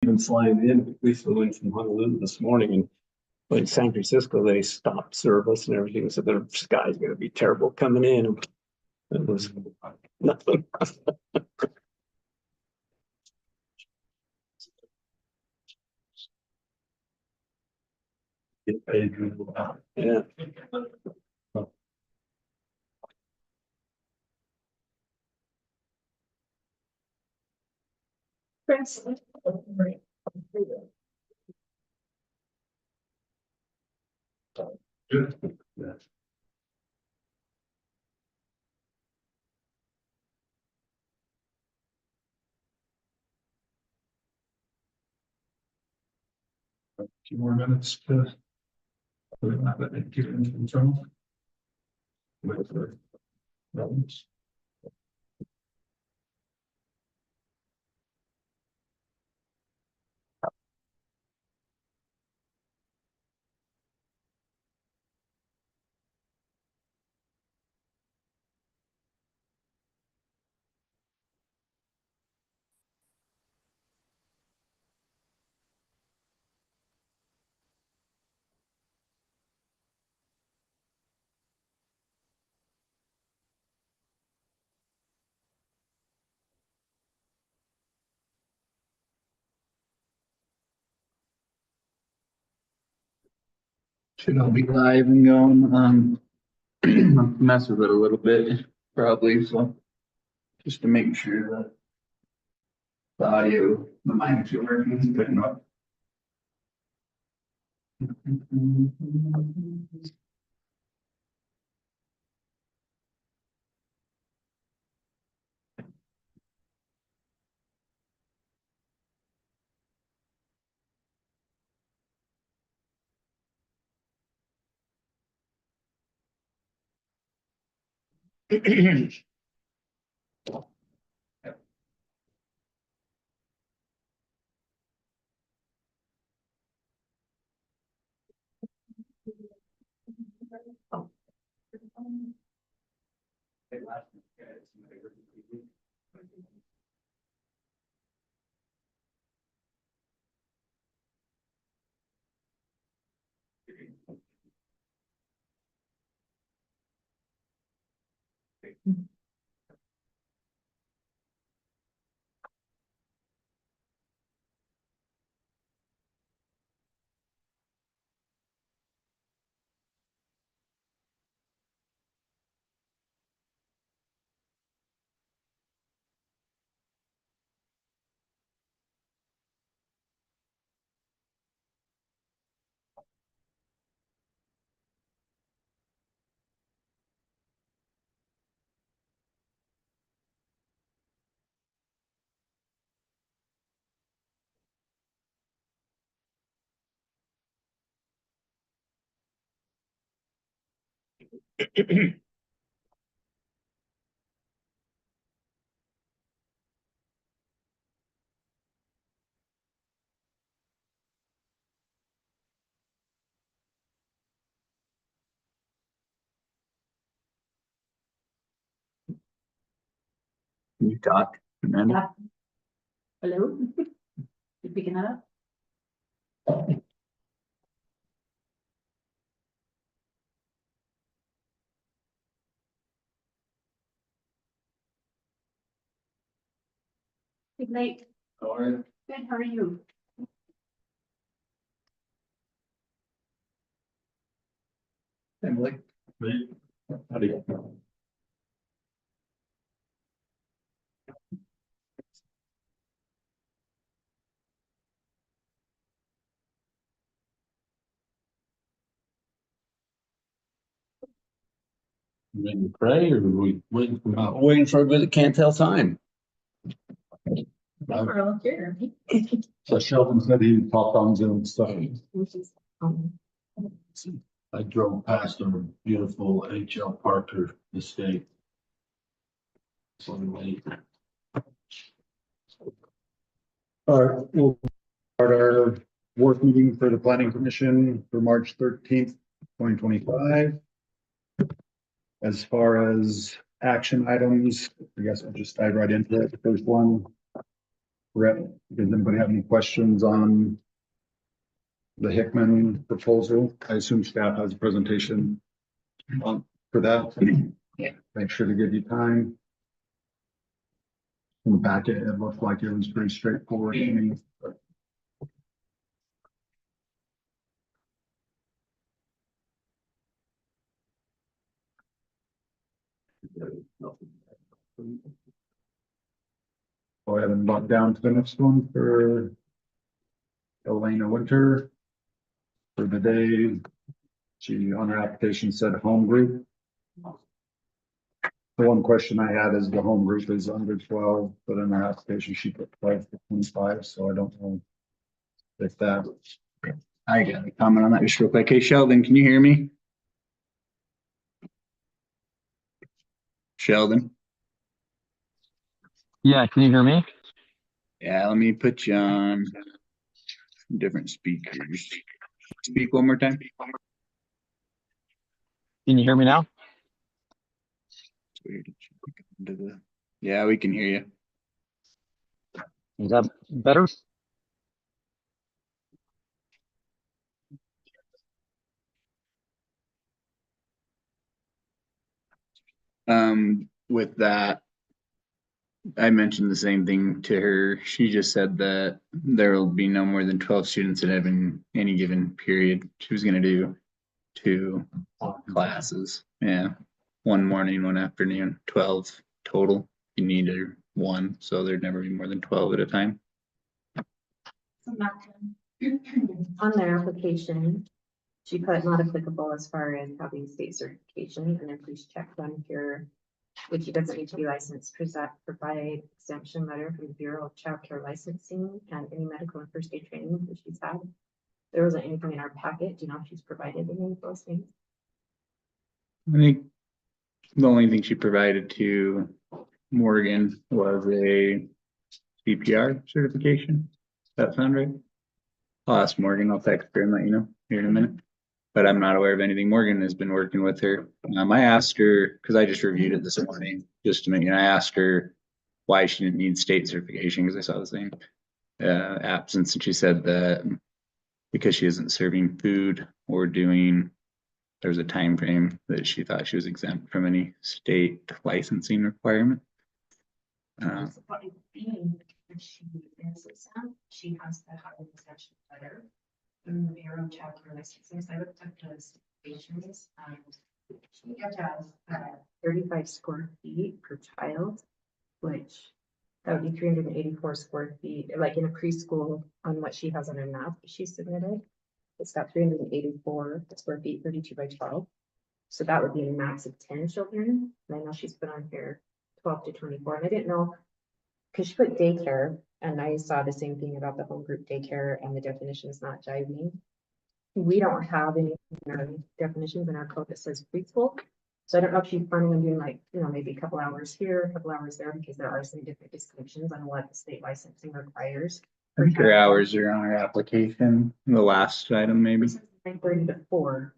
Even flying in, we flew in from Honolulu this morning and in San Francisco, they stopped service and everything. So the sky's going to be terrible coming in. It was nothing. Get paid really well. Yeah. Chris. Yeah. A few more minutes to get into control. Wait for relevance. Should all be live and going. Mess with it a little bit, probably, so just to make sure that the audio, the mics are working, is good enough. Can you talk, Amanda? Yeah. Hello? You picking that up? Good night. All right. Good, how are you? Emily? How do you? Ready to pray or are we waiting for out? Waiting for a bit, can't tell time. We're all here. So Sheldon said he popped on Zoom stuff. I drove past a beautiful H.L. Parker estate. So late. All right, we'll start our work meeting for the planning commission for March 13th, 2025. As far as action items, I guess I'll just dive right into it. The first one Does anybody have any questions on the Hickman proposal? I assume staff has a presentation for that. Yeah. Make sure to give you time. In the packet, it looked like it was pretty straightforward to me. Go ahead and lock down to the next one for Elena Winter. For the day, she on her application said home group. The one question I had is the home group is under 12, but in her application she put 5 to 25, so I don't know if that. I got a comment on that just real quick. Hey Sheldon, can you hear me? Sheldon? Yeah, can you hear me? Yeah, let me put you on different speakers. Speak one more time. Can you hear me now? It's weird. It should be coming to the- Yeah, we can hear you. Is that better? With that, I mentioned the same thing to her. She just said that there will be no more than 12 students in any given period. She was gonna do 2 classes. Yeah, one morning, one afternoon, 12 total. You need one, so there'd never be more than 12 at a time. So on their application, she put not applicable as far as having state certification, and then please check on here, which she doesn't need to be licensed, provide exemption letter from the Bureau of Child Care Licensing and any medical and first aid training that she's had. There wasn't anything in our packet. Do you know if she's provided any of those things? I think the only thing she provided to Morgan was a CPR certification. Does that sound right? I'll ask Morgan. I'll text her and let you know here in a minute. But I'm not aware of anything. Morgan has been working with her. I asked her, because I just reviewed it this morning, just to make, I asked her why she didn't need state certification, because I saw the same absence, and she said that because she isn't serving food or doing, there was a time frame that she thought she was exempt from any state licensing requirement. But being that she is exempt, she has to have an exemption letter from the Bureau of Child Care Licensing. So I looked up those stations. She had to have 35 square feet per child, which that would be 384 square feet, like in a preschool on what she has on her map she submitted. It's got 384 square feet, 32 by 12. So that would be a max of 10 children. And I know she's put on here 12 to 24. And I didn't know, because she put daycare, and I saw the same thing about the home group daycare and the definitions not jiving. We don't have any definitions in our code that says preschool. So I don't know if she's planning on doing like, maybe a couple hours here, a couple hours there, because there are some different distinctions on what the state licensing requires. I think her hours are on her application, the last item maybe. 9:30 to 4.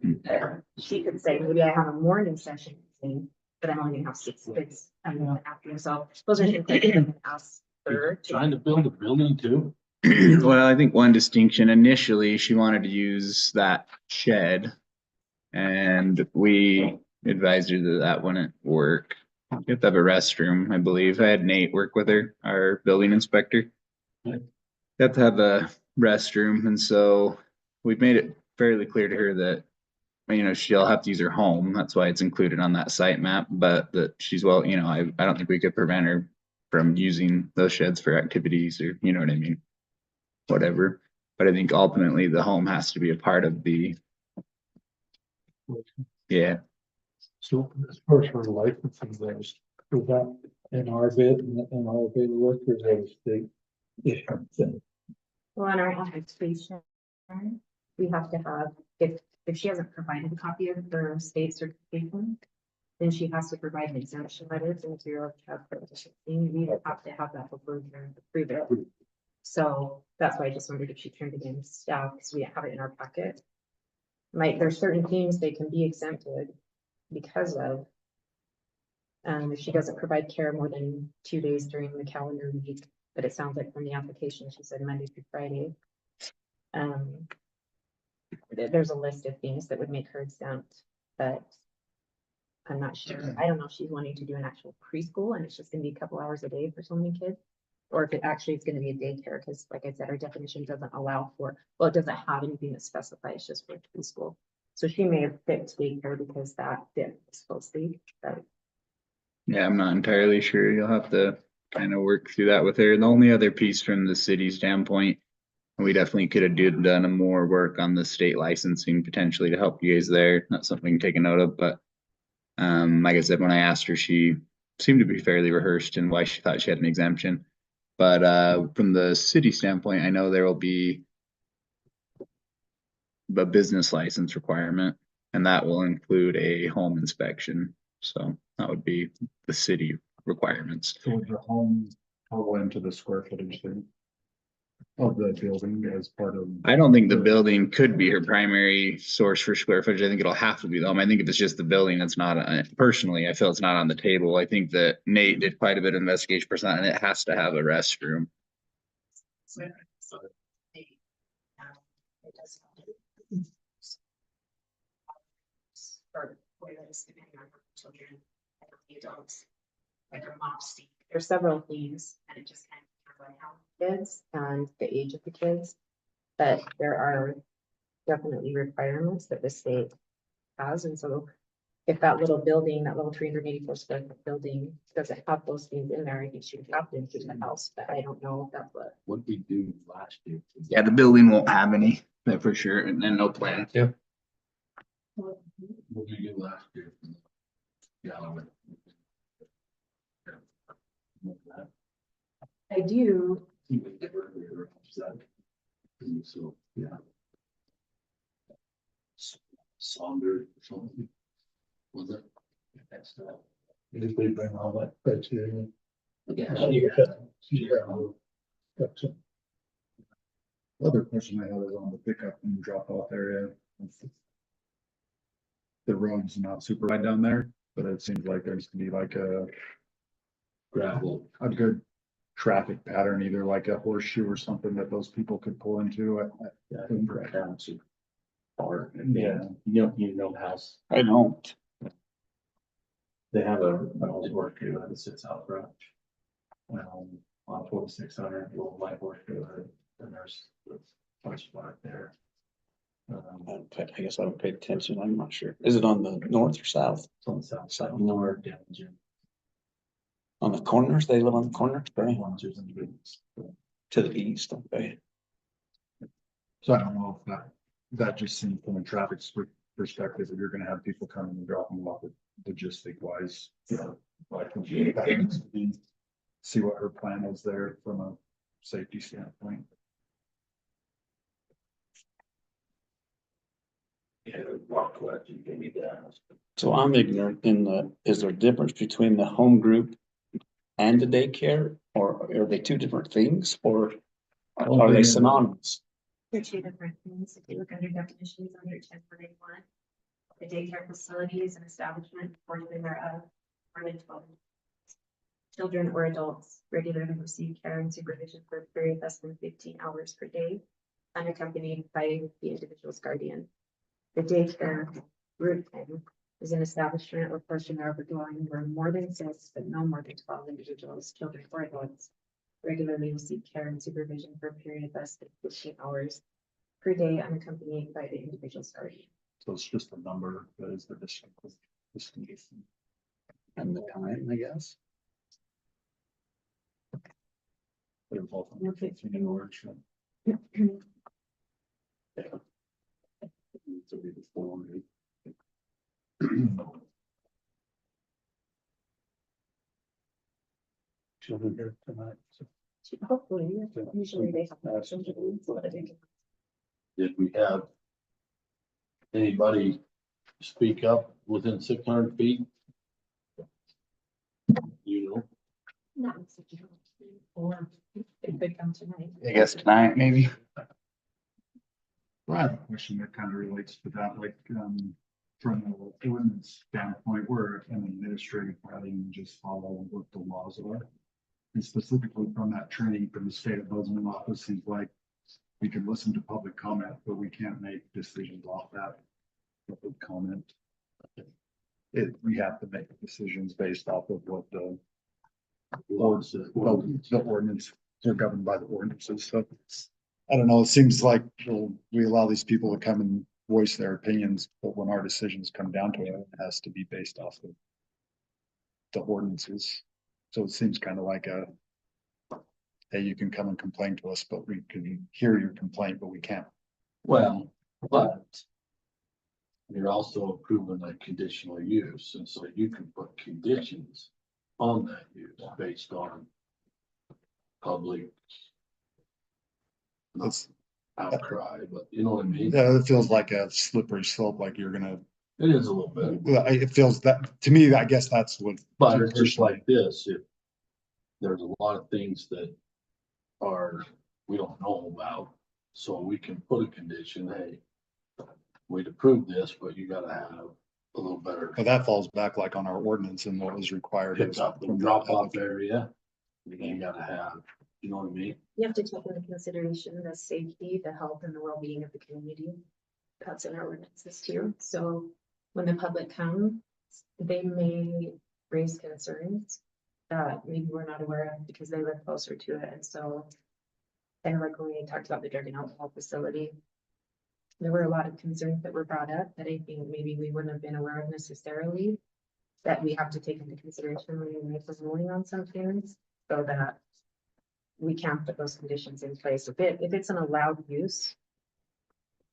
She could say, maybe I have a morning session, but I'm only gonna have 6 kids after. So those are things I can ask her. Trying to build a building too. Well, I think one distinction, initially, she wanted to use that shed. And we advised her that that wouldn't work. You have to have a restroom, I believe. I had Nate work with her, our building inspector. Right. You have to have a restroom, and so we've made it fairly clear to her that, she'll have to use her home. That's why it's included on that site map, but that she's I don't think we could prevent her from using those sheds for activities, or you know what I mean? Whatever. But I think ultimately the home has to be a part of the, yeah. So as far as her licensing goes, is that in our bid and our bid work, or is that a state issue thing? Well, in our application, we have to have, if she hasn't provided a copy of her state certification, then she has to provide an exemption letter to the Bureau of Child Care Licensing. We have to have that before we can approve it. So that's why I just wondered if she turned it in to staff, because we didn't have it in our packet. Like, there's certain things they can be exempted because of. If she doesn't provide care more than 2 days during the calendar week, but it sounds like from the application, she said Monday through Friday. There's a list of things that would make her exempt, but I'm not sure. I don't know if she's wanting to do an actual preschool and it's just gonna be a couple hours a day for so many kids. Or if it actually is gonna be a daycare, because like I said, our definition doesn't allow for, well, it doesn't have anything that specifies just for preschool. So she may have picked daycare because that fits closely, but Yeah, I'm not entirely sure. You'll have to kind of work through that with her. The only other piece from the city standpoint, we definitely could have done a more work on the state licensing potentially to help you guys there. Not something we can take a note of, but like I said, when I asked her, she seemed to be fairly rehearsed in why she thought she had an exemption. But from the city standpoint, I know there will be a business license requirement, and that will include a home inspection. So that would be the city requirements. So would the home total into the square footage thing of the building as part of? I don't think the building could be her primary source for square footage. I think it'll have to be the home. I think if it's just the building, it's not, personally, I feel it's not on the table. I think that Nate did quite a bit of investigation percent, and it has to have a restroom. so. It does. Or where that is depending on children, and the adults, like a mop seat. There's several things, and it just kind of depends on how kids and the age of the kids. But there are definitely requirements that the state has, and so if that little building, that little 384 square foot building doesn't have those things in there, I think she would have to include the house, but I don't know if that's what. What we do last year. Yeah, the building won't have any, that for sure, and then no plan. What did you do last year? Yeah. I do. So, yeah. Sonder, something. Was it? That's that. Did they bring all that criteria? Other question I had is on the pickup and drop off area. The road's not super wide down there, but it seems like there's to be like Gravel. a good traffic pattern, either like a horseshoe or something that those people could pull into. Yeah, for currency. Or, Yeah. you know, house. I don't. They have an old work trailer that sits out front. On 4600, little light work trailer, and there's a bunch of spot there. I guess I don't pay attention. I'm not sure. Is it on the north or south? It's on the south side, nowhere down the gym. On the corners? They live on the corner? Right. Ones in the business. To the east, okay. So I don't know if that just seems from a traffic perspective, if you're gonna have people coming and dropping off logistic wise. See what her plan is there from a safety standpoint. Yeah, walk question, you need to ask. So I'm ignorant is there a difference between the home group and the daycare? Or are they two different things, or are they synonymous? They're two different things. If you look under definitions under 10.1, the daycare facility is an establishment portion thereof more than 12 children or adults regularly receive care and supervision for a period less than 15 hours per day, unaccompanied by the individual's guardian. The daycare group thing is an establishment or portion thereof a dwelling where more than 6, but no more than 12 individuals, children or adults regularly receive care and supervision for a period less than 15 hours per day, unaccompanied by the individual's guardian. So it's just a number that is the distinction. And the time, I guess. They're both Okay. 15 words. To be the form. Children here tonight. So Hopefully, usually they have children. Did we have anybody speak up within 600 feet? You know, Not or it could come tonight. I guess tonight, maybe. Well, I have a question that kind of relates to that, like, from a ordinance standpoint, we're an administrative body and just follow what the laws are. and specifically from that training from the state of Bozeman office, seems like we can listen to public comment, but we can't make decisions off that public comment. We have to make decisions based off of what the ordinance, they're governed by the ordinances, so. I don't know, it seems like we allow these people to come and voice their opinions, but when our decisions come down to it, it has to be based off of the ordinances. So it seems kind of like hey, you can come and complain to us, but we can hear your complaint, but we can't. Well, but you're also approving a conditional use, and so you can put conditions on that use based on public It's, outcry, but you know what I mean? yeah, it feels like a slippery slope, like you're gonna, It is a little bit, it feels that, to me, I guess that's what. but it's just like this, if there's a lot of things that we don't know about, so we can put a condition, hey, we'd approve this, but you gotta have a little better But that falls back like on our ordinance and what was required. pick up and drop off area. You gotta have, you know what I mean? You have to take into consideration the safety, the health and the well-being of the community. That's in our ordinances too. So when the public comes, they may raise concerns that maybe we're not aware of because they live closer to it. And so kind of like when we talked about the drug and alcohol facility, there were a lot of concerns that were brought up that I think maybe we wouldn't have been aware of necessarily, that we have to take into consideration when we make a ruling on some things, so that we can't put those conditions in place. If it's an allowed use,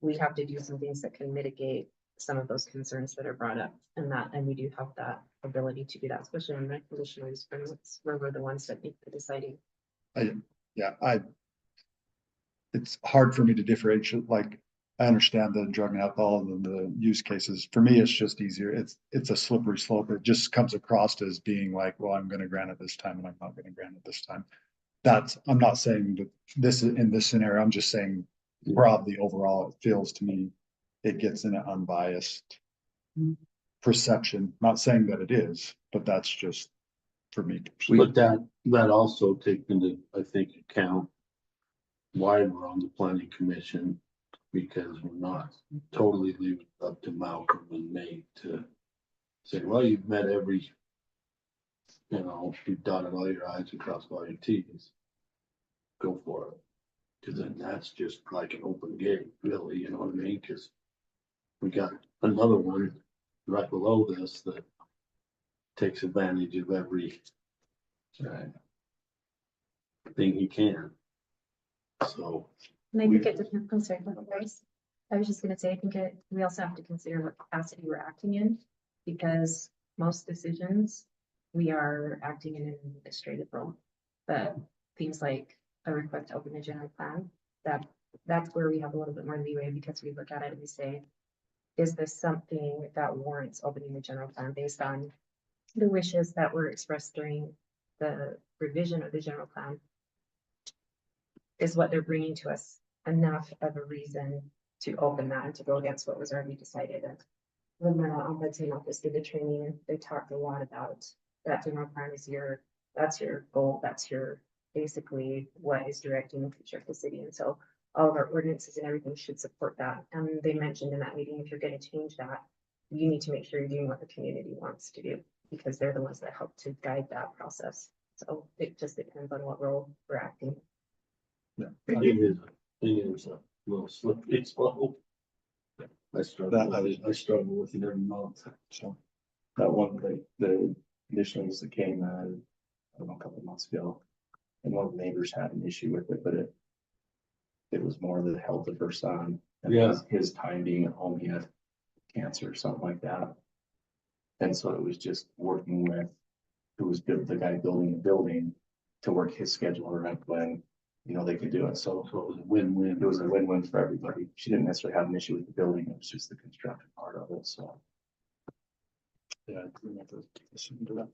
we have to do some things that can mitigate some of those concerns that are brought up, and we do have that ability to do that, especially in the conditional use permits, where we're the ones that make the deciding. It's hard for me to differentiate, like, I understand the drug and alcohol and the use cases. For me, it's just easier. It's a slippery slope. It just comes across as being like, well, I'm gonna grant it this time and I'm not gonna grant it this time. I'm not saying that this is in this scenario, I'm just saying broadly overall, it feels to me, it gets in an unbiased perception, not saying that it is, but that's just for me. But that also takes into, I think, account why we're on the planning commission, because we're not totally leaving it up to Malcolm and Nate to say, well, you've met every, you've dotted all your i's and crossed all your t's. Go for it. Cause then that's just like an open gate, really, you know what I mean? Cause we got another one right below this that takes advantage of every thing he can. So. And I think it depends, I'm sorry, guys. I was just gonna say, I think we also have to consider what capacity we're acting in, because most decisions, we are acting in an administrative role. But things like a request to open the general plan, that's where we have a little bit more leeway, because we look at it and we say, is this something that warrants opening the general plan based on the wishes that were expressed during the revision of the general plan? Is what they're bringing to us enough of a reason to open that and to go against what was already decided? And when the ombudsman office did the training, they talked a lot about that general plan is that's your goal, that's your basically what is directing the future of the city. And so all of our ordinances and everything should support that. And they mentioned in that meeting, if you're going to change that, you need to make sure you're doing what the community wants to do, because they're the ones that help to guide that process. So it just depends on what role we're acting. It is a little slippery slope. I struggle with it every month. So, That one, the conditions that came, I don't know, a couple of months ago. And one of the neighbors had an issue with it, but it was more the health of her son. And Yeah. his time being at home, he had cancer or something like that. And so it was just working with who was the guy building the building to work his schedule around when, they could do it. So it was a win-win. it was a win-win for everybody. She didn't necessarily have an issue with the building, it was just the construction part of it, so. yeah. we have to listen to that.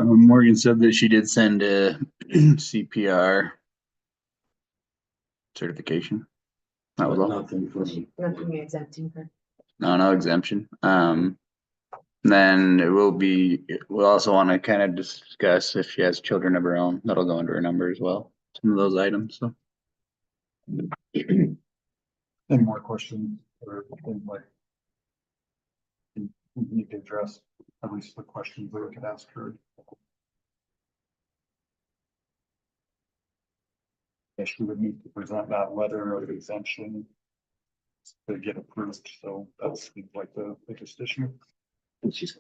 Morgan said that she did send a CPR certification. That was all. Nothing for me. Nothing exempting her. No exemption. Then it will be, we'll also want to kind of discuss if she has children of her own. That'll go into her number as well. Some of those items, so. Any more questions or things like? We need to address at least the questions that we could ask her. Yes, she would need to present that letter of exemption to get approved, so that's like the biggest issue. And she's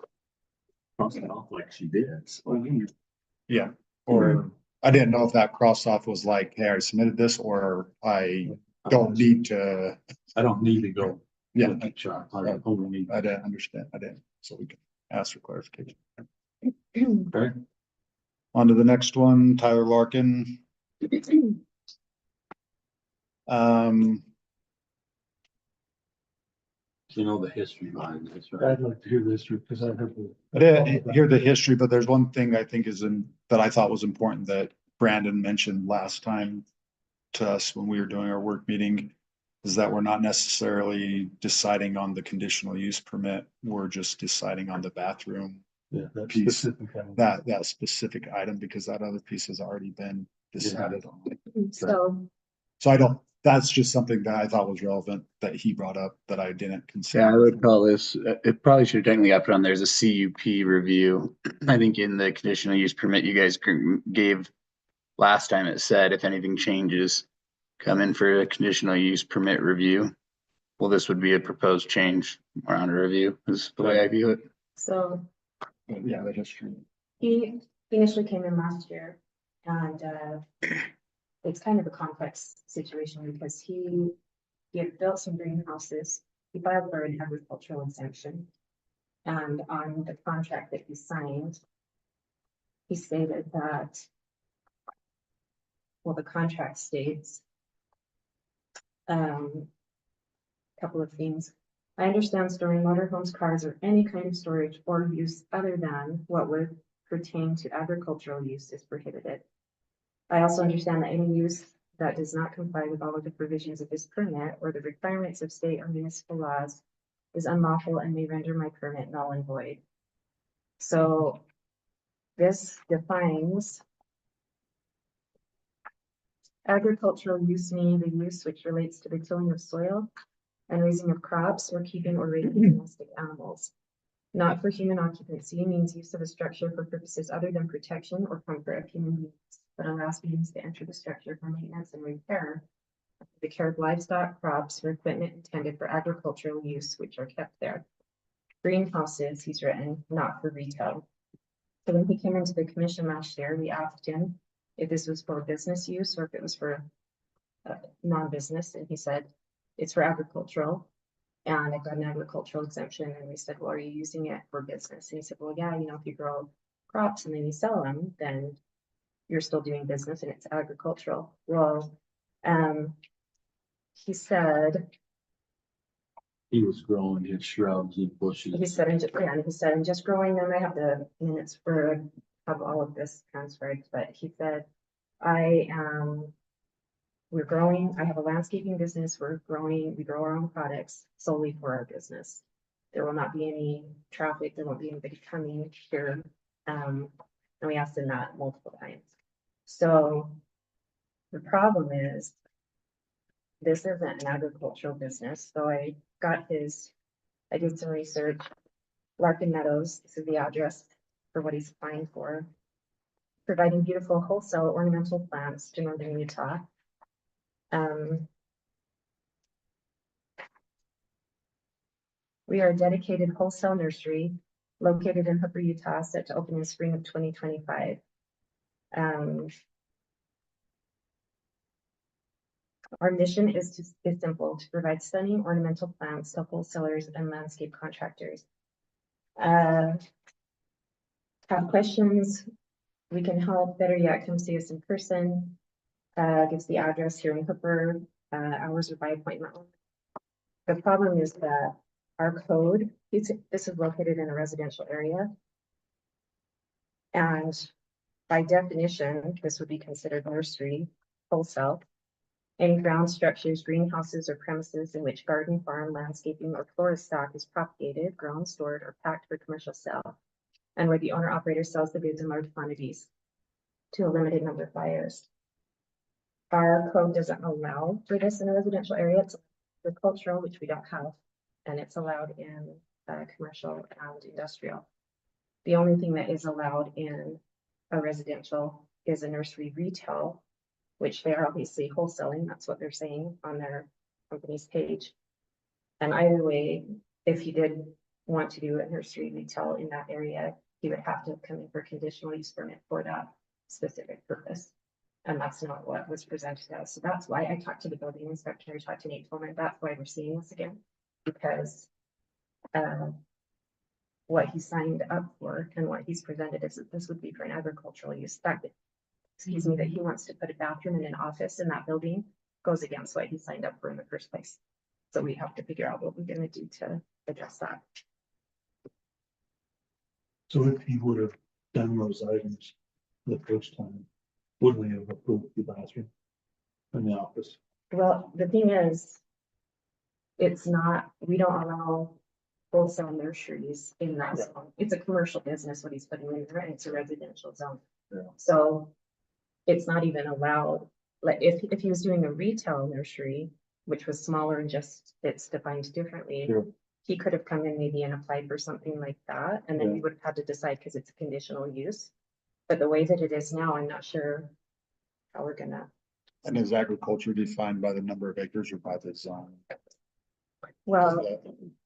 crossing it off like she did. So, Yeah, or I didn't know if that cross off was like, hey, I submitted this, or I don't need to. I don't need to go. Yeah, look at chart. I only need. I didn't understand. I didn't, so we can ask for clarification. Okay. On to the next one, Tyler Larkin. You know the history behind this, right? I'd like to hear this because I heard. I didn't hear the history, but there's one thing I think that I thought was important that Brandon mentioned last time to us when we were doing our work meeting, is that we're not necessarily deciding on the conditional use permit. We're just deciding on the bathroom, Yeah, that piece, specific. kind of- that specific item, because that other piece has already been decided on. So, So that's just something that I thought was relevant that he brought up that I didn't consider. Yeah, I would call this, it probably should have technically got put on there as a CUP review. I think in the conditional use permit you guys gave last time, it said if anything changes, come in for a conditional use permit review. Well, this would be a proposed change or on a review is the way I view it. so Yeah, the history. he initially came in last year and, it's kind of a complex situation because he had built some greenhouses. He filed for an agricultural exemption. And on the contract that he signed, he stated that, well, the contract states, couple of things. I understand storing motorhomes, cars, or any kind of storage or use other than what would pertain to agricultural use is prohibited. I also understand that any use that does not comply with all of the provisions of this permit or the requirements of state or municipal laws is unlawful and may render my permit null and void. So this defines agricultural use, meaning the use which relates to the tilling of soil and raising of crops or keeping or raising domestic animals. Not for human occupancy means use of a structure for purposes other than protection or comfort of human beings, but allows beings to enter the structure for maintenance and repair of the care of livestock, crops, or equipment intended for agricultural use, which are kept there. Greenhouses, he's written, not for retail. So when he came into the commission last year, we asked him if this was for business use or if it was for non-business, and he said it's for agricultural. And I got an agricultural exemption, and we said, well, are you using it for business? And he said, well, yeah, if you grow crops and then you sell them, then you're still doing business and it's agricultural. Well, he said, He was growing his shrubs and bushes. he said, I'm just growing them. I have the minutes for, have all of this transferred, but he said, we're growing, I have a landscaping business, we grow our own products solely for our business. There will not be any traffic, there won't be anybody coming here. And we asked him that multiple times. So the problem is, this isn't an agricultural business, so I did some research. Larkin Meadows, this is the address for what he's applying for. Providing beautiful wholesale ornamental plants to northern Utah. We are a dedicated wholesale nursery located in Hooper, Utah, set to open in spring of 2025. Our mission is simple, to provide stunning ornamental plants to wholesalers and landscape contractors. Have questions? We can help. Better yet, come see us in person. Gives the address here in Hooper. Hours are by appointment. The problem is that our code, this is located in a residential area. And by definition, this would be considered nursery wholesale. Any ground structures, greenhouses, or premises in which garden, farm, landscaping, or forest stock is propagated, grown, stored, or packed for commercial sale, and where the owner operator sells the goods in large quantities to a limited number of buyers. Our code doesn't allow for this in a residential area. It's agricultural, which we don't have, and it's allowed in commercial and industrial. The only thing that is allowed in a residential is a nursery retail, which they are obviously wholesaling. That's what they're saying on their company's page. And either way, if he did want to do a nursery retail in that area, he would have to come in for conditional use permit for that specific purpose. And that's not what was presented to us. So that's why I talked to the building inspector, I talked to Nate Tolman. That's why we're seeing this again, because what he signed up for and what he's presented is that this would be for an agricultural use. That, excuse me, that he wants to put a bathroom and an office in that building goes against what he signed up for in the first place. So we have to figure out what we're gonna do to address that. So if he would have done those items the first time, wouldn't we have approved the bathroom in the office? Well, the thing is, it's not, we don't allow wholesale nurseries in that zone. It's a commercial business, what he's putting in there, and it's a residential zone. Yeah. So it's not even allowed, like, if he was doing a retail nursery, which was smaller and just, it's defined differently. Sure. He could have come in maybe and applied for something like that, and then Yeah. we would have had to decide because it's a conditional use. But the way that it is now, I'm not sure how we're gonna, And is agriculture defined by the number of acres or by the zone? well,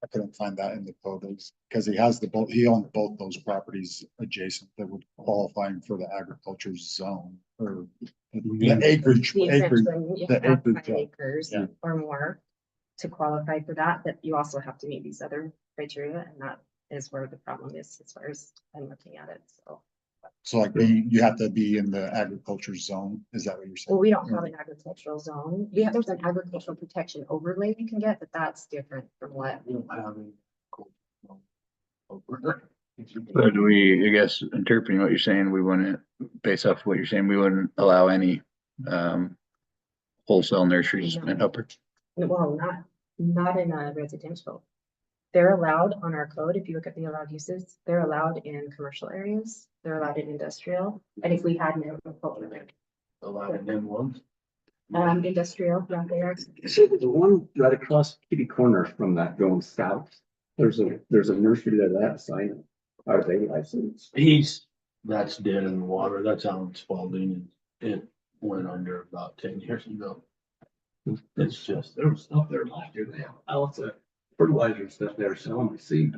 I couldn't find that in the code, because he has he owned both those properties adjacent that would qualify him for the agriculture zone or the acreage, the acreage. exemption, you the have 5 acreage, yeah. acres Yeah. or more to qualify for that, but you also have to meet these other criteria, and that is where the problem is as far as I'm looking at it, so. So like you have to be in the agriculture zone, is that what you're saying? Well, we don't have an agricultural zone. There's an agricultural protection overlay you can get, but that's different from what. We don't have any. So do we, I guess, interpreting what you're saying, we wouldn't, based off what you're saying, we wouldn't allow any wholesale nurseries in Upper? Well, not in a residential. They're allowed on our code. If you look at the allowed uses, they're allowed in commercial areas. They're allowed in industrial. And if we had an agricultural, Allowed in them ones. industrial, yeah, they are. So the one right across kitty corner from that going south, there's a nursery there that sign. Are they licensed? That's dead in the water. That's Alan Spalding, and it went under about 10 years ago. It's just, There was stuff there last year. They have lots of fertilizer stuff there selling the seed.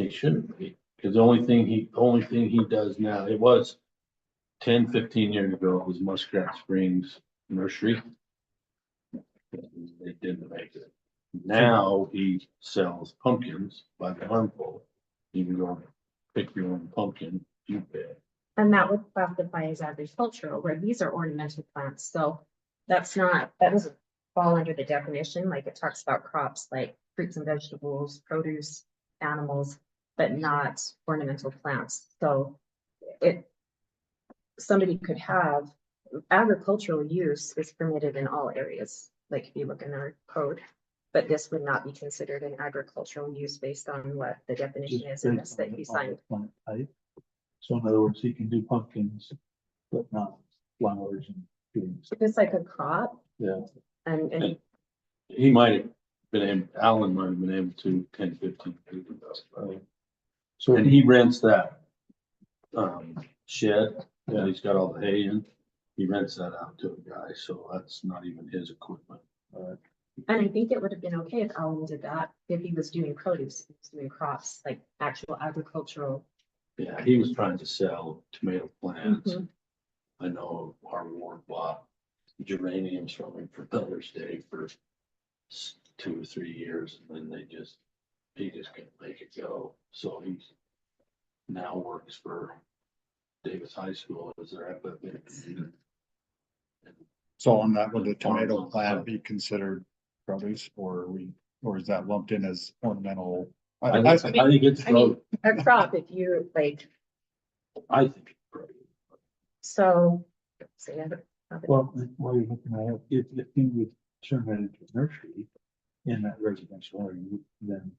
it shouldn't be, because the only thing he does now, it was 10, 15 years ago, it was Muskrat Springs Nursery. They didn't make it. Now he sells pumpkins by the armful. You can go pick your own pumpkin, you pay. And that would classify as agricultural, where these are ornamental plants, so that doesn't fall under the definition, like it talks about crops like fruits and vegetables, produce, animals, but not ornamental plants, so somebody could have, agricultural use is permitted in all areas, like if you look in our code. But this would not be considered an agricultural use based on what the definition is in this that you signed. Plant type. So in other words, he can do pumpkins, but not flowers and trees. If it's like a crop, Yeah. and He might have been able, Alan might have been able to 10, 15 years ago. So And he rents that shed that he's got all the hay in. He rents that out to a guy, so that's not even his equipment. I think it would have been okay if Alan did that, if he was doing produce, if he was doing crops, like actual agricultural. Yeah, he was trying to sell tomato plants. Mhm. I know our ward bought geraniums from him for Mother's Day for 2 or 3 years, and then he just couldn't make it go. So he now works for Davis High School as their FFA. So on that, would the tomato plant be considered produce or is that lumped in as ornamental? I think it's, I mean, a crop, if you're like, I think it's pretty. so, Well, while you're looking at it, if he would turn that into a nursery in that residential area, then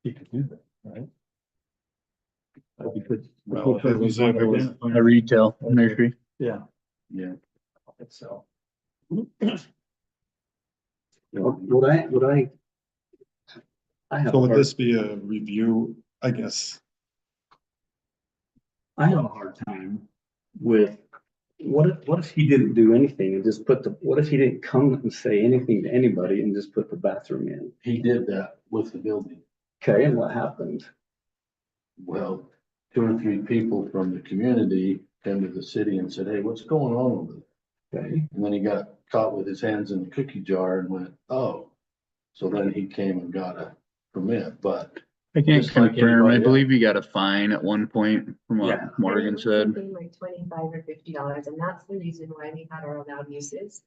he could do that, right? Because. Well, it was- it was- A retail nursery. Yeah. Yeah. So. Would I have So a would hard, this be a review, I guess? I have a hard time with, what if he didn't do anything and just put what if he didn't come and say anything to anybody and just put the bathroom in? He did that with the building. Okay, and what happened? Well, 2 or 3 people from the community came to the city and said, hey, what's going on over there? Okay, And then he got caught with his hands in the cookie jar and went, oh. So then he came and got a permit, but I can't Just like confirm. I anybody believe he got a fine at one point from Yeah. what Morgan said. Something like $25 or $50, and that's the reason why we had our allowed uses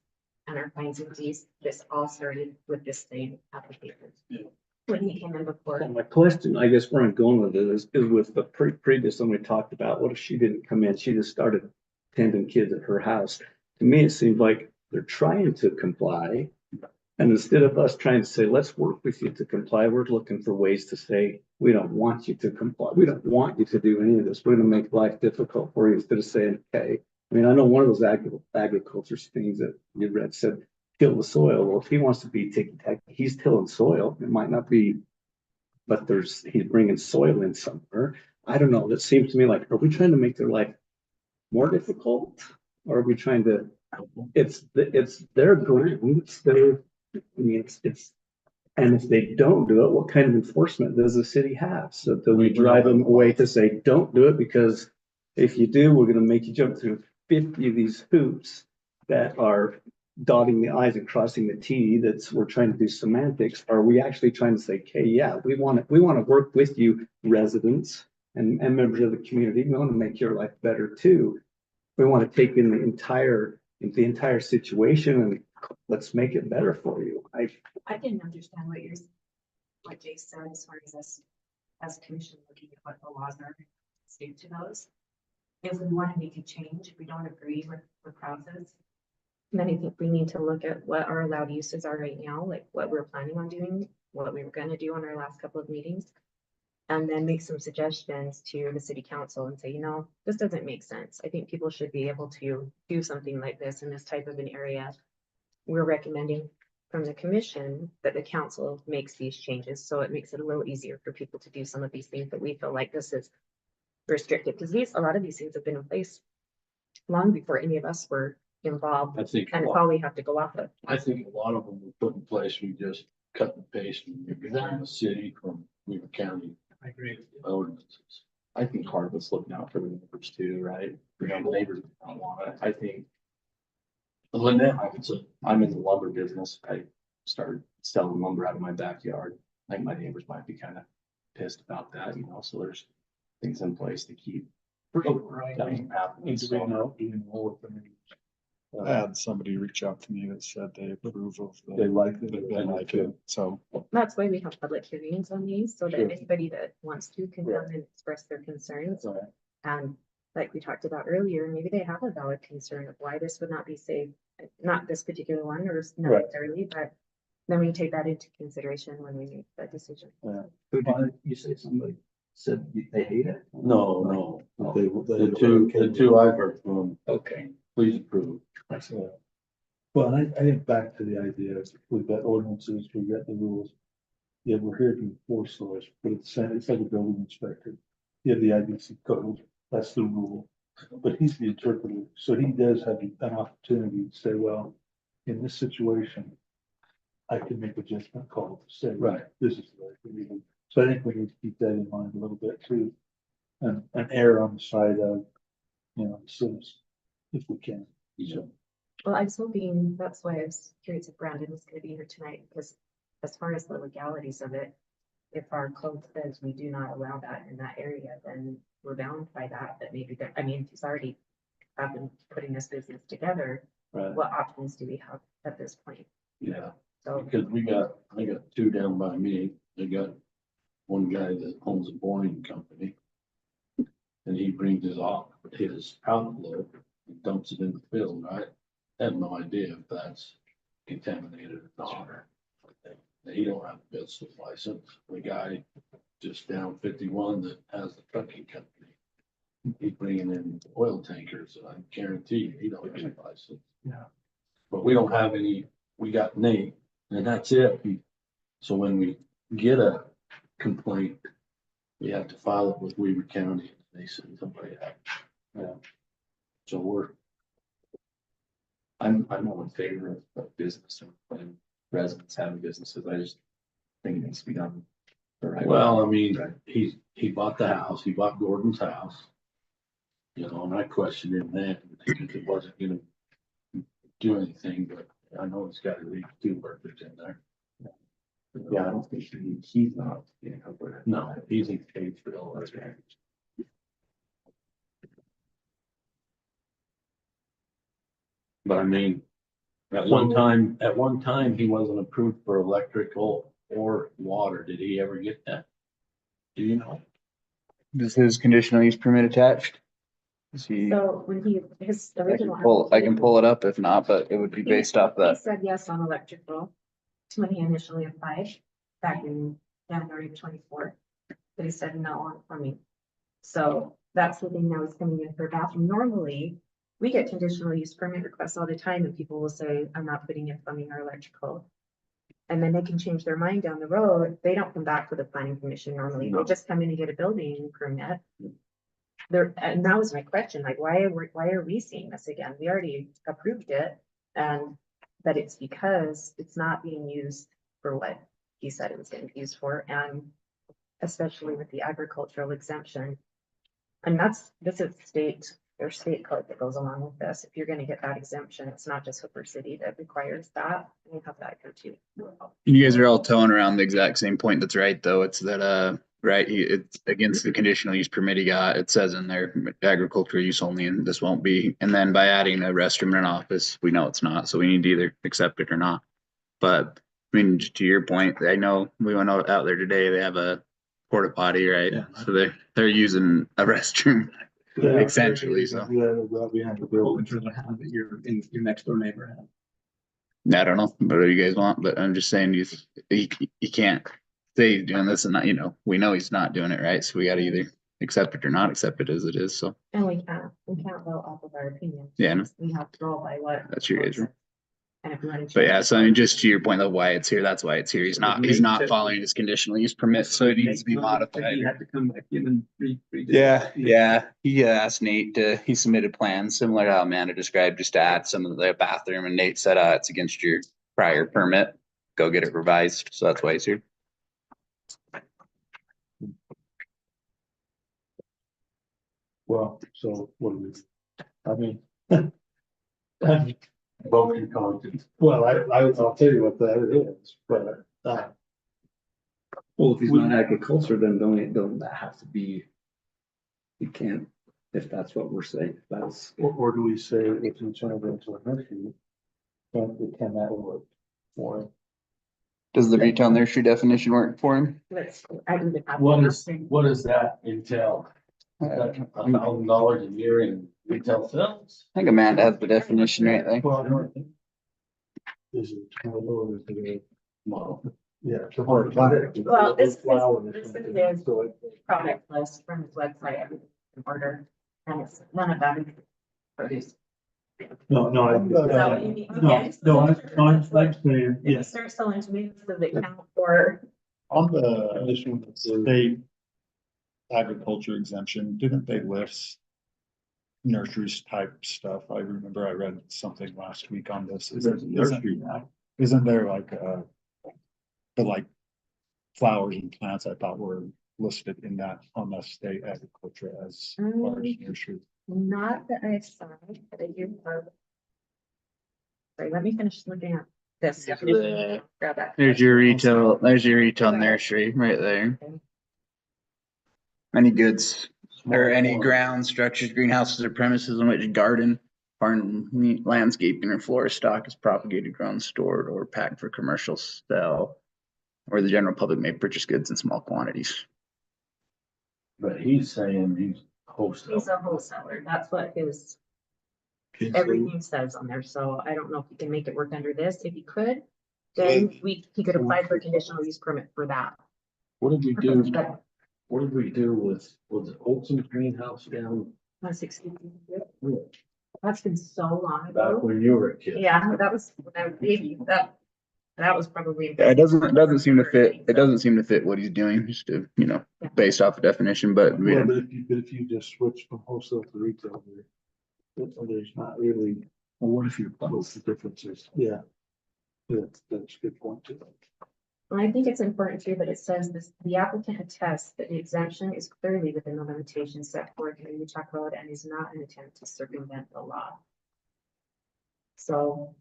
and our fines and fees. This all started with this same application. Yeah. When he came in before. well, my question, I guess where I'm going with it is with the previous one we talked about, what if she didn't come in, she just started tending kids at her house? To me, it seems like they're trying to comply. And instead of us trying to say, let's work with you to comply, we're looking for ways to say, we don't want you to comply. We don't want you to do any of this. We're gonna make life difficult for you instead of saying, okay. I mean, I know one of those agriculture things that you read said, till the soil. Well, if he wants to be ticky-tacky, he's tilling soil. It might not be, but he's bringing soil in somewhere. I don't know. That seems to me like, are we trying to make their life more difficult? Or are we trying to, it's their ground, it's their, I mean, it's, and if they don't do it, what kind of enforcement does the city have? So do we drive them away to say, don't do it, because if you do, we're gonna make you jump through 50 of these hoops that are dotting the i's and crossing the t, we're trying to do semantics. Are we actually trying to say, okay, yeah, we want to work with you, residents and members of the community. We want to make your life better too. We want to take in the entire situation and let's make it better for you. I didn't understand what Jay said as far as us, as commission looking at what the laws are, state to those. If we want to make a change, if we don't agree with the process, then I think we need to look at what our allowed uses are right now, like what we're planning on doing, what we were gonna do on our last couple of meetings. And then make some suggestions to the city council and say, you know, this doesn't make sense. I think people should be able to do something like this in this type of an area. We're recommending from the commission that the council makes these changes, so it makes it a little easier for people to do some of these things that we feel like this is restricted, because a lot of these things have been in place long before any of us were involved, I think, and it's all we have to go off of. I think a lot of them were put in place, we just cut and paste and you're from the city, from Weaver County I agree. ordinances. I think part of it's looking out for the neighbors too, right? You know, the neighbors don't want it. I think. Lynette, I'm in the lumber business. I started selling lumber out of my backyard. I think my neighbors might be kind of pissed about that, you know, so there's things in place to keep. That from happening. do we know what the name? I had somebody reach out to me that said they approve of the. They like it. They like it, so. That's why we have public hearings on these, so that Sure. anybody that wants to can come and express their concerns. And like we talked about earlier, maybe they have a valid concern of why this would not be safe, not this particular one or not necessarily, but then we take that into consideration when we make that decision. Who did you say somebody said they hate it? No, the two I've heard from, Okay. please approve. Well, I think back to the idea of we've got ordinances, we've got the rules. Yeah, we're here to enforce those, but it's like a building inspector. You have the IBC code, that's the rule, but he's the interpreter, so he does have an opportunity to say, well, in this situation, I can make a judgment call to say, right, this is the right thing. So I think we need to keep that in mind a little bit too. And err on the side of, you know, citizens, if we can. So. Well, I was hoping, that's why I was curious if Brandon was gonna be here tonight, because as far as the legalities of it, if our code says we do not allow that in that area, then we're bound by that, but maybe there, I mean, he's already been putting this business together. Right. What options do we have at this point? Yeah, So, because I got 2 down by me. I got one guy that owns a boring company. And he brings his outload and dumps it in the field, right? have no idea if that's contaminated or not. He don't have a business license. The guy just down 51 that has the trucking company. He's bringing in oil tankers, and I guarantee you, he don't have a license. Yeah. But we don't have any, we got Nate, and that's it. So when we get a complaint, we have to file it with Weaver County. They send somebody out. Yeah. So I'm all in favor of business and residents having businesses. I just think it needs to be done the right way. well, I mean, he bought the house, he bought Gordon's house. You know, and I questioned him then, because it wasn't gonna do anything, but I know it's got at least 2 workers in there. Yeah, I don't think he's not getting covered. No, he's in cage for all that. But I mean, at one time, he wasn't approved for electrical or water. Did he ever get that? Do you know? Does his conditional use permit attached? Is he, So when his original. I can pull it up if not, but it would be based off He that. said yes on electrical when he initially applied back in January of 24. But he said no on plumbing. So that's the thing now is coming in for bathroom. Normally, we get conditional use permit requests all the time and people will say, I'm not putting in plumbing or electrical. And then they can change their mind down the road. They don't come back to the planning commission normally. They just come in and get a building permit. And that was my question, like, why are we seeing this again? We already approved it. But it's because it's not being used for what he said it was going to be used for, and especially with the agricultural exemption. And this is state code that goes along with this. If you're gonna get that exemption, it's not just Hooper City that requires that. We have that here too. You guys are all towing around the exact same point. That's right, though. It's that, right, it's against the conditional use permit he got. It says in there, agricultural use only, and this won't be. And then by adding a restroom and an office, we know it's not, so we need to either accept it or not. But, I mean, to your point, I know we went out there today, they have a porta potty, right? Yeah. So they're using a restroom, essentially, so. Behind the building, your next door neighbor had. I don't know, whatever you guys want, but I'm just saying you can't say he's doing this and not, we know he's not doing it right, so we gotta either accept it or not accept it as it is, so. And we can't go off of our opinion. Yeah, I know. We have to go by what. That's your guys'. And if we want to. But yeah, so I mean, just to your point of why it's here, that's why it's here. He's not following his conditional use permit, so it needs to be modified. He had to come back in and Yeah. He asked Nate he submitted plans similar to how Amanda described, just to add some of the bathroom, and Nate said, it's against your prior permit. Go get it revised. So that's why he's here. Well, so what do we, I mean. Both your conscience. Well, I'll tell you what that is, but, Well, if he's not agriculture, then don't that have to be? You can't, if that's what we're saying, that's. or do we say if you turn it into a nursery, can that work for it? Does the retail nursery definition work for him? I do have. What does that entail? $1,000 a year in retail sales? I think Amanda has the definition right there. Well, is it or is it Well, yeah. it's a hard product. Well, this Flower is or something. his So it- product list from his website, everything in order, and it's none of that is produced. No, So you need- okay, I'm saying, If you yes, start selling tomatoes, does it count for? On the state agriculture exemption, didn't they list nurseries type stuff? I remember I read something last week on this. Isn't there like, but like flowers and plants I thought were listed in that on the state agriculture as large nursery? Not that I saw, but I do have. Sorry, let me finish looking at this. Yeah. Grab that. There's your retail nursery right there. Any goods or any ground structures, greenhouses or premises on which garden, farm, landscaping or florist stock is propagated, grown, stored or packed for commercial sale, or the general public may purchase goods in small quantities. but he's saying he's wholesale. He's a wholesaler, that's what his. Okay, so everything says on there, so I don't know if he can make it work under this. If he could, then he could apply for a conditional use permit for that. What did we do? But What did we do with, was it Olson greenhouse down? 160, that's been so long Back ago. when you were a kid? Yeah, that was when I was a baby, that was probably. Yeah, it doesn't seem to fit, it doesn't seem to fit what he's doing, just to, you know, Yeah. based off the definition, but we well, don't. but if you just switch from wholesale to retail, there's not really, well, what if you, what's the differences? Yeah. That's a good point too. And I think it's important too, that it says this, the applicant attests that the exemption is clearly within the limitations set forth in the Utah Code and is not an attempt to circumvent the law. So.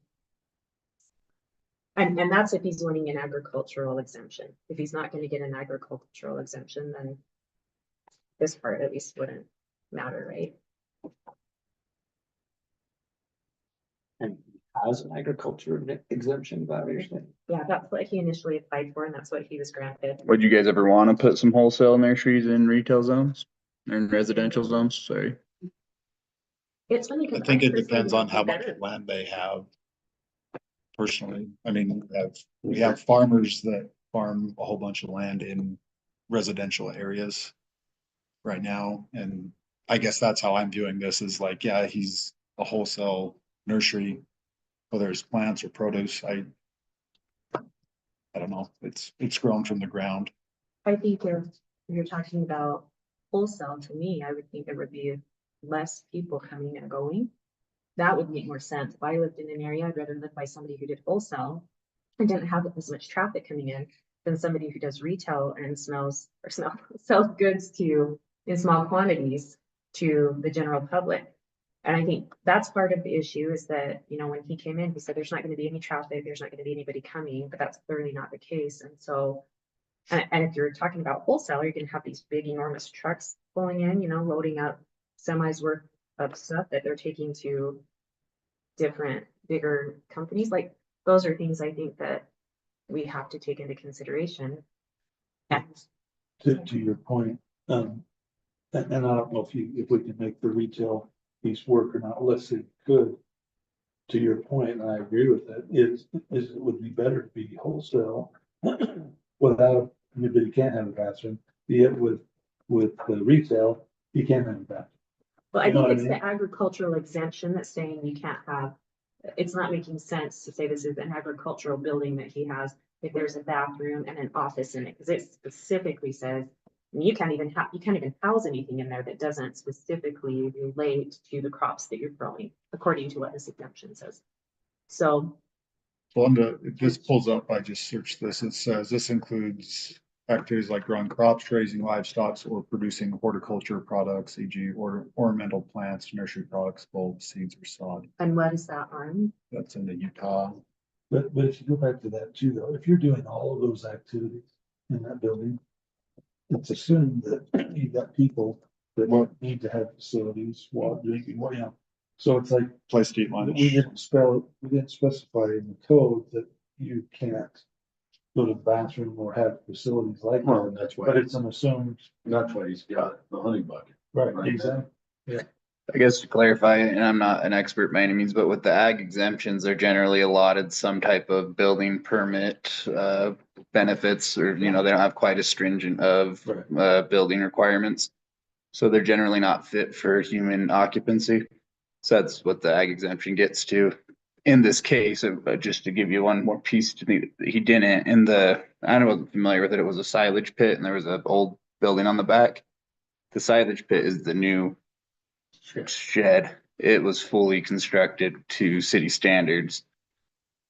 And that's if he's winning an agricultural exemption. If he's not gonna get an agricultural exemption, then this part at least wouldn't matter, right? And has an agriculture exemption, by what you're saying. Yeah, that's what he initially applied for and that's what he was granted. Would you guys ever want to put some wholesale nurseries in retail zones? Or in residential zones, sorry. It's funny. I 'Cause think it personally depends would on be how much better. land they have. Personally, I mean, we have farmers that farm a whole bunch of land in residential areas right now, and I guess that's how I'm viewing this, is like, yeah, he's a wholesale nursery, whether it's plants or produce, I don't know, it's grown from the ground. I think if you're talking about wholesale, to me, I would think there would be less people coming and going. That would make more sense. If I lived in an area, I'd rather live by somebody who did wholesale and didn't have as much traffic coming in than somebody who does retail and sells goods in small quantities to the general public. And I think that's part of the issue, is that, you know, when he came in, he said there's not going to be any traffic, there's not going to be anybody coming, but that's clearly not the case. And so, and if you're talking about wholesale, you're going to have these big, enormous trucks pulling in, you know, loading up semis worth of stuff that they're taking to different, bigger companies. Like, those are things I think that we have to take into consideration. And To your point, and I don't know if we can make the retail piece work or not, let's say it could. To your point, and I agree with that, is it would be better to be wholesale without, anybody can't have a bathroom, be it with the retail, you can't have a bathroom. well, I You know think what I it's mean? the agricultural exemption that's saying you can't have, it's not making sense to say this is an agricultural building that he has if there's a bathroom and an office in it, because it specifically says you can't even house anything in there that doesn't specifically relate to the crops that you're growing, according to what this exemption says. So, Well, if this pulls up, I just searched this, it says this includes activities like growing crops, raising livestock, or producing horticulture products, e.g. ornamental plants, nursery products, bulbs, seeds, or sod. and what is that on? That's in the Utah. But if you go back to that too, though, if you're doing all of those activities in that building, it's assumed that you've got people that need to have facilities, water, drinking, what, you know. So it's like, Place to eat lunch. we didn't specify in the code that you can't go to the bathroom or have facilities like Well, that, that's but why, it's an assumed. that's why he's got the honey bucket. Right, Right. exactly. I guess to clarify, and I'm not an expert by any means, but with the ag exemptions, they're generally allotted some type of building permit, benefits, or, you know, they don't have quite as stringent of, Right. building requirements. So they're generally not fit for human occupancy. So that's what the ag exemption gets to. In this case, just to give you one more piece to me, he didn't, I wasn't familiar with it. It was a silage pit and there was an old building on the back. The silage pit is the new shed. It was fully constructed to city standards.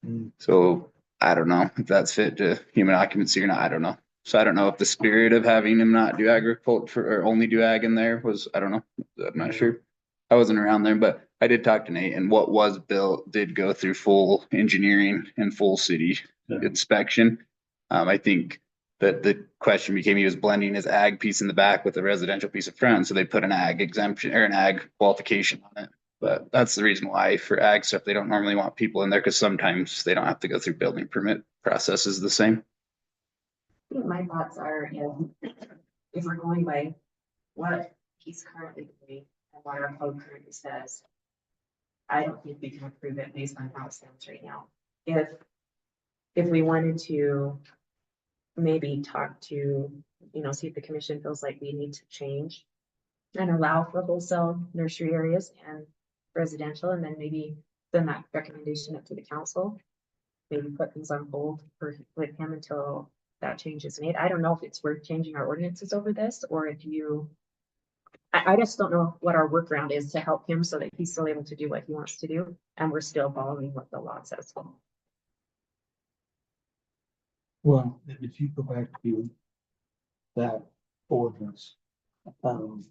Mm. So I don't know if that's fit to human occupancy or not. I don't know. So I don't know if the spirit of having him not do agriculture or only do ag in there was, I don't know. I'm not sure. I wasn't around there, but I did talk to Nate, and what was built did go through full engineering and full city Yeah. inspection. I think that the question became, he was blending his ag piece in the back with a residential piece up front, so they put an ag exemption or an ag qualification on it. But that's the reason why for ag stuff, they don't normally want people in there, because sometimes they don't have to go through building permit processes the same. I think my thoughts are, if we're going by what he's currently doing and what our code currently says, I don't think we can approve it based on how it stands right now. If we wanted to maybe talk to, see if the commission feels like we need to change and allow for wholesale nursery areas and residential, and then maybe send that recommendation up to the council. Maybe put things on hold with him until that change is made. I don't know if it's worth changing our ordinances over this, or if I just don't know what our workaround is to help him so that he's still able to do what he wants to do, and we're still following what the law says. Well, if you go back to that ordinance, and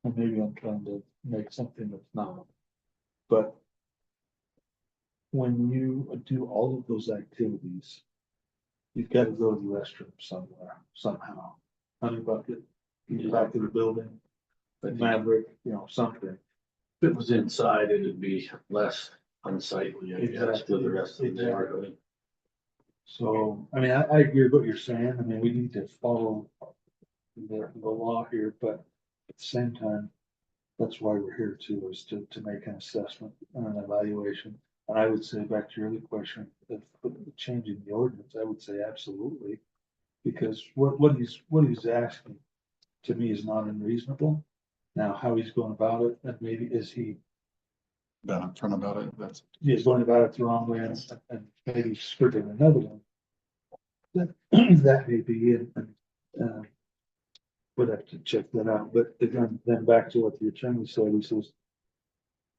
maybe I'm trying to make something that's not, but when you do all of those activities, you've got to go to the restroom somewhere, somehow. Honey bucket, get back to the building, Maverick, something. If it was inside, it'd be less unsightly, I guess, to the rest of the neighborhood. So, I mean, I agree with what you're saying. I mean, we need to follow the law here, but at the same time, that's why we're here too, is to make an assessment and an evaluation. And I would say back to your other question, if changing the ordinance, I would say absolutely. Because what he's asking to me is not unreasonable. Now, how he's going about it, and maybe is he Been upfront about it, that's. he's going about it the wrong way and maybe skirting another one. That may be it, and we'd have to check that out, but then back to what the attorney said, he says.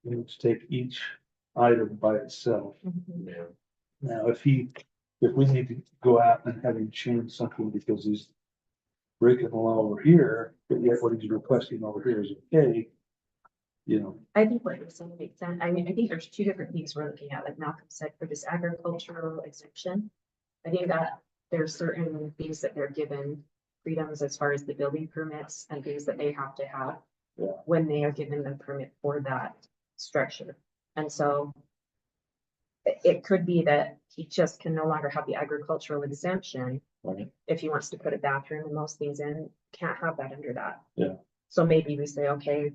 Let's take each item by itself. Yeah. Now, if we need to go out and have him change something because he's breaking the law over here, but yet what he's requesting over here is okay. I think what you're saying makes sense. I mean, I think there's two different things we're looking at, like Malcolm said, for this agricultural exemption. I think that there's certain things that they're given freedoms as far as the building permits and things that they have to have. Yeah. When they are given the permit for that structure. And so it could be that he just can no longer have the agricultural exemption. Right. If he wants to put a bathroom and most things in, can't have that under that. Yeah. So maybe we say, okay,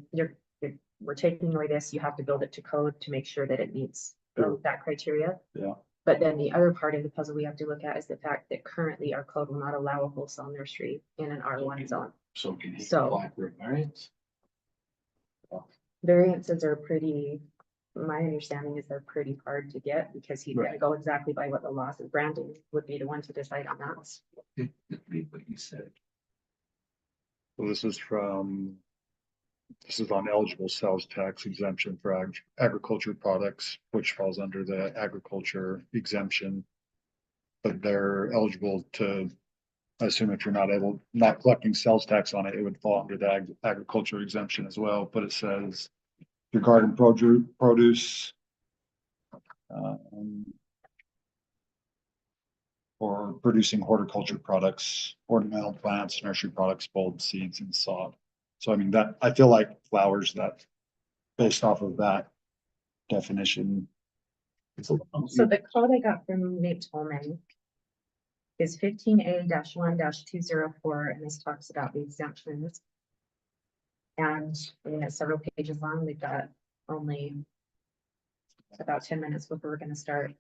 we're taking away this, you have to build it to code to make sure that it meets Sure. that criteria. Yeah. But then the other part of the puzzle we have to look at is the fact that currently our code will not allow a wholesale nursery in an R1 zone. So can he So- apply for a variance? Variances are pretty, my understanding is they're pretty hard to get because he's gonna Right. go exactly by what the law says. Brandon would be the one to decide on that. What you said. So this is on eligible sales tax exemption for agriculture products, which falls under the agriculture exemption. But they're eligible to, I assume if you're not collecting sales tax on it, it would fall under the agriculture exemption as well, but it says your garden produce. Or producing horticulture products, ornamental plants, nursery products, bulbs, seeds and sod. So I mean I feel like flowers that, based off of that definition. So the code I got from Nate Tolman is 15A-1-204, and this talks about the exemptions. And it's several pages long. We've got only about 10 minutes before we're gonna start.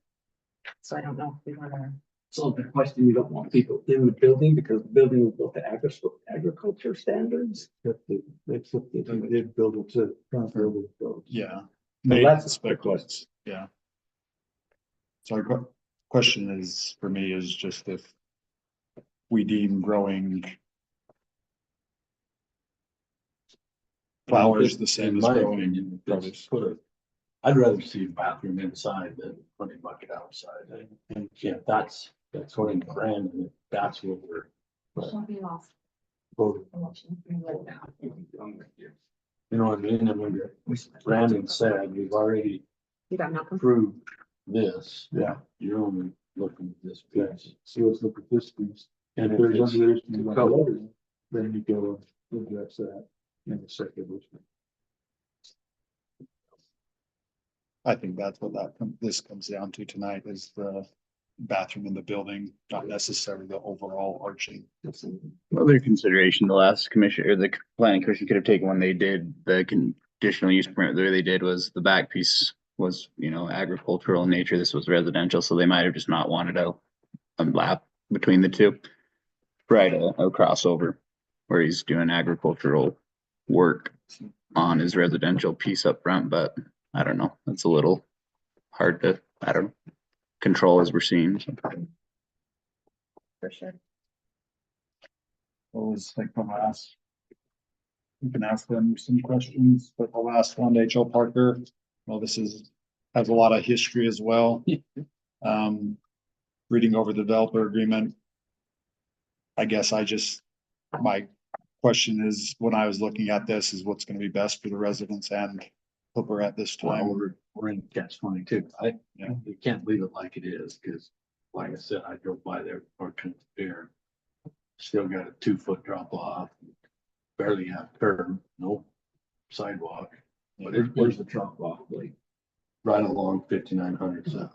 So I don't know if we wanna. So the question, you don't want people in the building because the building was built to agriculture standards? Except if you did build it to. Yeah. Well, that's speculates, yeah. So our question is, for me, is just if we deem growing flowers the same In as my growing opinion, produce. I'd rather see a bathroom inside than a honey bucket outside. And yeah, that's according to Brandon, that's what we're. Shall be lost. voting. You know what I mean? I mean, Brandon said, we've already You got Malcolm? approved this. Yeah. You're only looking at this Yes, piece. so let's look at this piece. And If if there's it's others, to color, then you go address that in the second. I think that's what this comes down to tonight is the bathroom in the building, not necessarily the overall arching. Other consideration, the last commission or the planning commission could have taken when they did the additional use permit that they did was the back piece was, you know, agricultural in nature. This was residential, so they might have just not wanted a lap between the two. Right, a crossover where he's doing agricultural work on his residential piece up front, but I don't know. It's a little hard to, I don't know, control as we're seeing. For sure. What was like the last? You can ask them some questions, but the last one, H.L. Parker, well, this has a lot of history as well. Reading over the developer agreement. I guess my question is, when I was looking at this, is what's gonna be best for the residents and Hooper at this Well, time. we're in catch 22. You can't leave it like it is, because like I said, I drove by there or there. Still got a 2-foot drop off, barely have curb, no sidewalk. But Where's the drop off, like? right along 5900 south.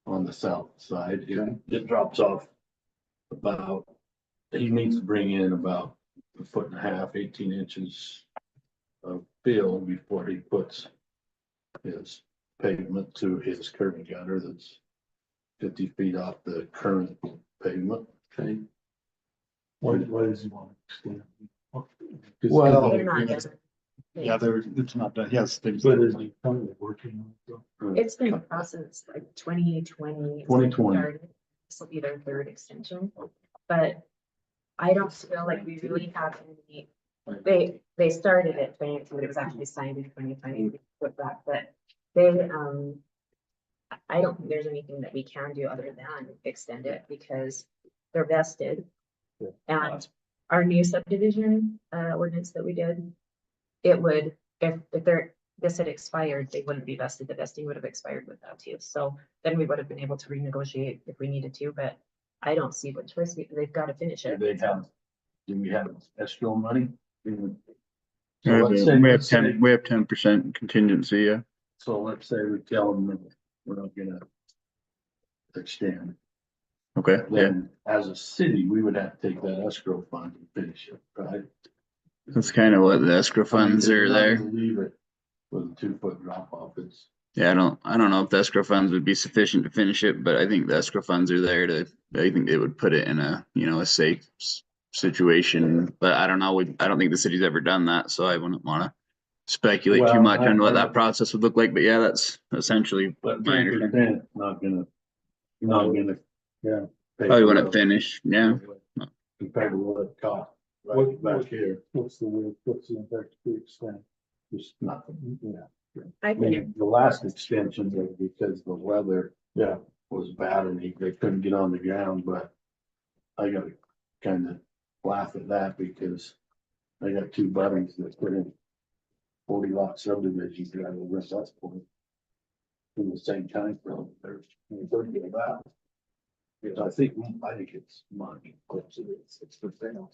On the south side, it drops off about, he needs to bring in about 1.5 feet, 18 inches of fill before he puts his pavement to his curb and gutter that's 50 feet off the current pavement. Okay. Why does he want to extend? Well, They're not done. Yeah, it's not done. He has things. But is he currently working on it? It's been a process like 2020. 2020. This will be their third extension, but I don't feel like we really have any. They started it 2019, but it was actually signed in 2020 with that, but they, I don't think there's anything that we can do other than extend it because they're vested. And our new subdivision ordinance that we did, it would, if this had expired, they wouldn't be vested. The vesting would have expired with that too. So then we would have been able to renegotiate if we needed to, but I don't see what choice they've got to finish it. Do we have escrow money? So We let's say, have 10% contingency, yeah. so let's say we tell them that we're not gonna extend. Okay, yeah. Then as a city, we would have to take that escrow fund and finish it, right? That's kind of what the escrow funds are there. Leave it with a 2-foot drop off. It's, Yeah, I don't know if the escrow funds would be sufficient to finish it, but I think the escrow funds are there I think they would put it in a, you know, a safe situation, but I don't know. I don't think the city's ever done that, so I wouldn't want to speculate too Well, much on what I- that process would look like, but yeah, that's essentially but my understanding. 10% not gonna, yeah. pay Probably for wouldn't it. finish, yeah. Compared to what it cost, right What- back here, What's the impact to extent? just nothing. Yeah. I I think mean, the last extension was because the weather was bad and they couldn't get on the ground, but I gotta kind of laugh at that because I got 2 buddies that put in 40 lot subdivisions that I will rest us for in the same time frame. There's 30 about. Because I think it's money, close to it, 6%.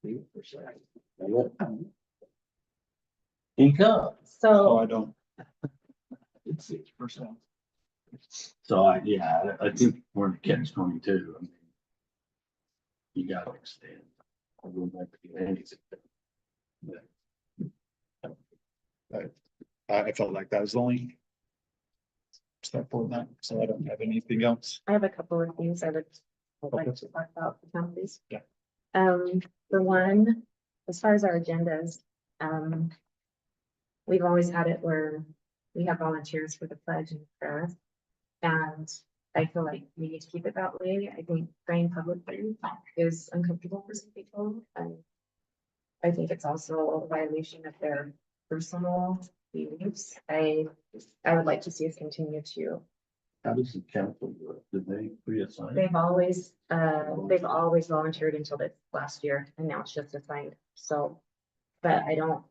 8%. Income. Oh, so. I don't. It's 6%. So I think we're in catch 22. I mean, you gotta extend. I'm going back to the Andes. I felt like that was the only step for that, so I don't have anything else. I have a couple of things I'd like to talk about, if you can, please. Yeah. For one, as far as our agendas, we've always had it where we have volunteers for the pledge and prayer. And I feel like we need to keep it that way. I think praying publicly is uncomfortable for some people. And I think it's also a violation of their personal beliefs. I would like to see us continue to. How does the council do it? Did they reassign? They've always volunteered until this last year, and now it's just assigned, so. But I don't,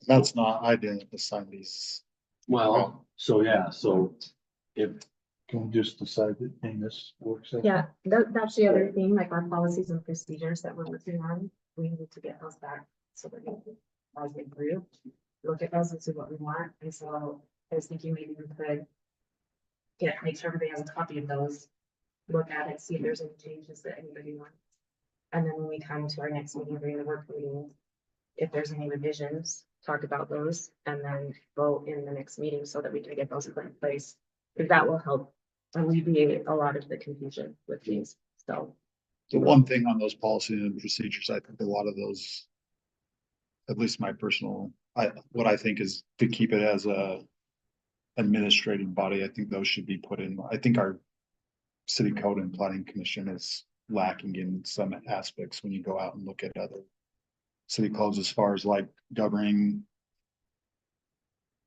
That's not, I didn't assign these. Well, so if, can we just decide that in this work session? yeah, that's the other thing, like our policies and procedures that we're working on, we need to get those back, so that we can, as a group, look at those and see what we want, and so I was thinking maybe we could. Yeah, make sure everybody has a copy of those, look at it, see if there's any changes that anybody wants. And then when we come to our next meeting, during the work meeting, if there's any revisions, talk about those and then vote in the next meeting so that we can get those put in place. Because that will help alleviate a lot of the confusion with these, so. The one thing on those policies and procedures, I think a lot of those, at least my personal, what I think is to keep it as a administrating body, I think those should be put in. I think our city code and planning commission is lacking in some aspects when you go out and look at other city codes as far as like governing,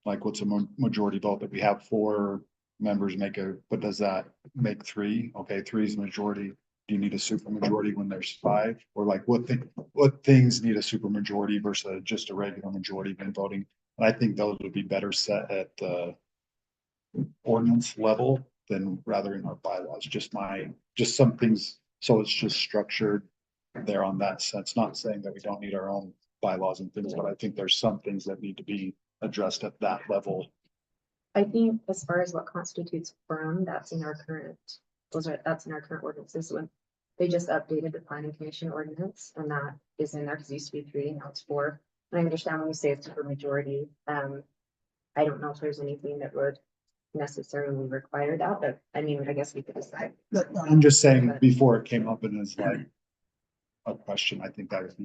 like what's a majority vote, that we have 4 members make but does that make 3? Okay, 3 is majority. Do you need a super majority when there's 5? Or like what things need a super majority versus just a regular majority when voting? And I think those would be better set at the ordinance level than rather in our bylaws, just some things. So it's just structured there on that sense, not saying that we don't need our own bylaws and things, but I think there's some things that need to be addressed at that level. I think as far as what constitutes quorum, that's in our current ordinances. When they just updated the planning commission ordinance, and that is in there because it used to be 3, now it's 4. And I understand when you say it's super majority, I don't know if there's anything that would necessarily require that, but I mean, I guess we could decide. I'm just saying, before it came up and is like a question, I think that would be